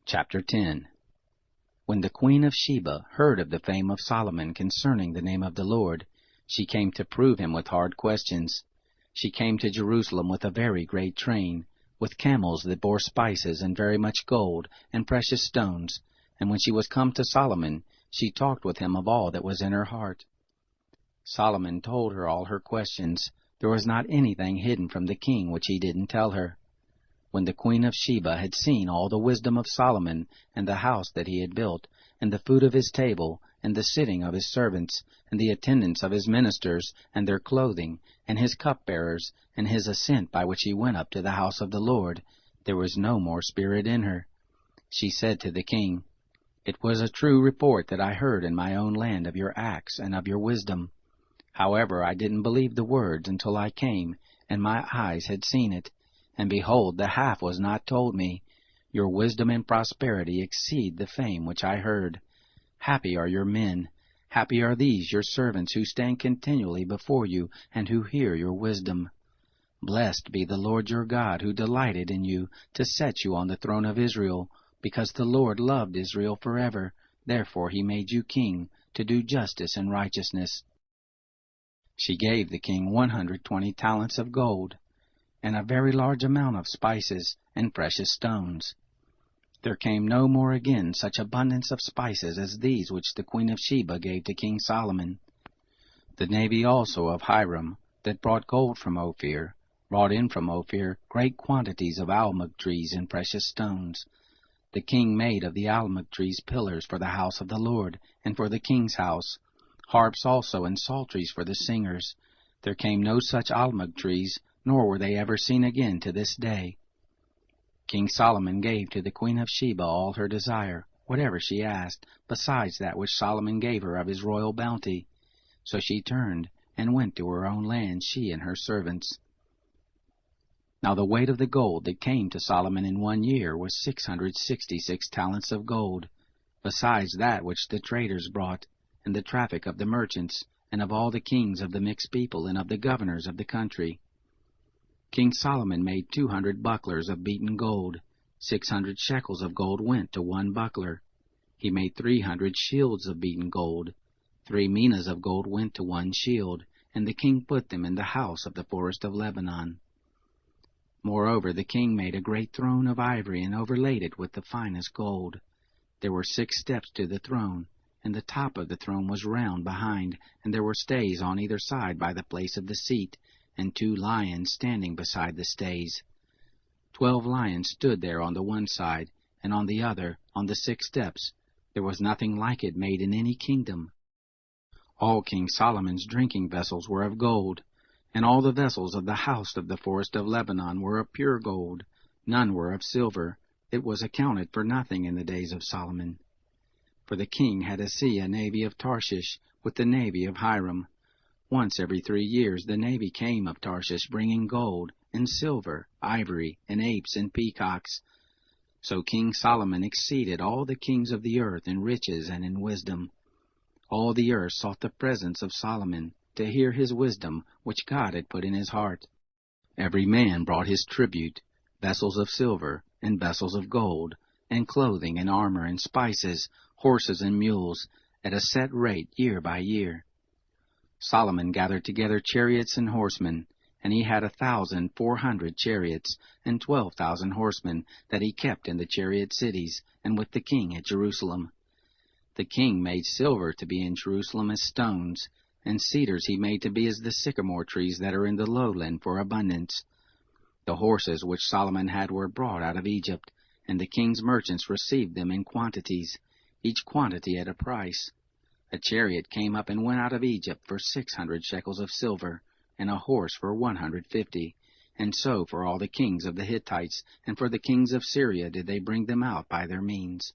Chapter 10. When the queen of Sheba heard of the fame of Solomon concerning the name of the Lord, she came to prove him with hard questions. She came to Jerusalem with a very great train, with camels that bore spices and very much gold and precious stones. And when she was come to Solomon, she talked with him of all that was in her heart. Solomon told her all her questions. There was not anything hidden from the king which he didn't tell her. When the queen of Sheba had seen all the wisdom of Solomon, and the house that he had built, and the food of his table, and the sitting of his servants, and the attendance of his ministers, and their clothing, and his cupbearers, and his ascent by which he went up to the house of the Lord, there was no more spirit in her. She said to the king, "It was a true report that I heard in my own land of your acts and of your wisdom. However, I didn't believe the words until I came, and my eyes had seen it. And behold, the half was not told me. Your wisdom and prosperity exceed the fame which I heard. Happy are your men. Happy are these your servants who stand continually before you and who hear your wisdom. Blessed be the Lord your God, who delighted in you to set you on the throne of Israel, because the Lord loved Israel forever. Therefore he made you king, to do justice and righteousness." She gave the king 120 talents of gold, and a very large amount of spices and precious stones. There came no more again such abundance of spices as these which the queen of Sheba gave to King Solomon. The navy also of Hiram, that brought gold from Ophir, brought in from Ophir great quantities of almug trees and precious stones. The king made of the almug trees pillars for the house of the Lord, and for the king's house, harps also and psalteries for the singers. There came no such almug trees, nor were they ever seen again to this day. King Solomon gave to the queen of Sheba all her desire, whatever she asked, besides that which Solomon gave her of his royal bounty. So she turned and went to her own land, she and her servants. Now the weight of the gold that came to Solomon in 1 year was 666 talents of gold, besides that which the traders brought, and the traffic of the merchants, and of all the kings of the mixed people, and of the governors of the country. King Solomon made 200 bucklers of beaten gold. 600 shekels of gold went to 1 buckler. He made 300 shields of beaten gold. 3 minas of gold went to 1 shield, and the king put them in the house of the forest of Lebanon. Moreover, the king made a great throne of ivory, and overlaid it with the finest gold. There were 6 steps to the throne, and the top of the throne was round behind, and there were stays on either side by the place of the seat, and 2 lions standing beside the stays. 12 lions stood there on the one side, and on the other, on the 6 steps. There was nothing like it made in any kingdom. All King Solomon's drinking vessels were of gold, and all the vessels of the house of the forest of Lebanon were of pure gold. None were of silver. It was accounted for nothing in the days of Solomon. For the king had at sea a navy of Tarshish, with the navy of Hiram. Once every 3 years the navy came of Tarshish, bringing gold, and silver, ivory, and apes, and peacocks. So King Solomon exceeded all the kings of the earth in riches and in wisdom. All the earth sought the presence of Solomon, to hear his wisdom, which God had put in his heart. Every man brought his tribute, vessels of silver, and vessels of gold, and clothing, and armor, and spices, horses and mules, at a set rate year by year. Solomon gathered together chariots and horsemen, and he had 1,400 chariots, and 12,000 horsemen, that he kept in the chariot cities, and with the king at Jerusalem. The king made silver to be in Jerusalem as stones, and cedars he made to be as the sycamore trees that are in the lowland for abundance. The horses which Solomon had were brought out of Egypt, and the king's merchants received them in quantities, each quantity at a price. A chariot came up and went out of Egypt for 600 shekels of silver, and a horse for 150. And so for all the kings of the Hittites, and for the kings of Syria did they bring them out by their means.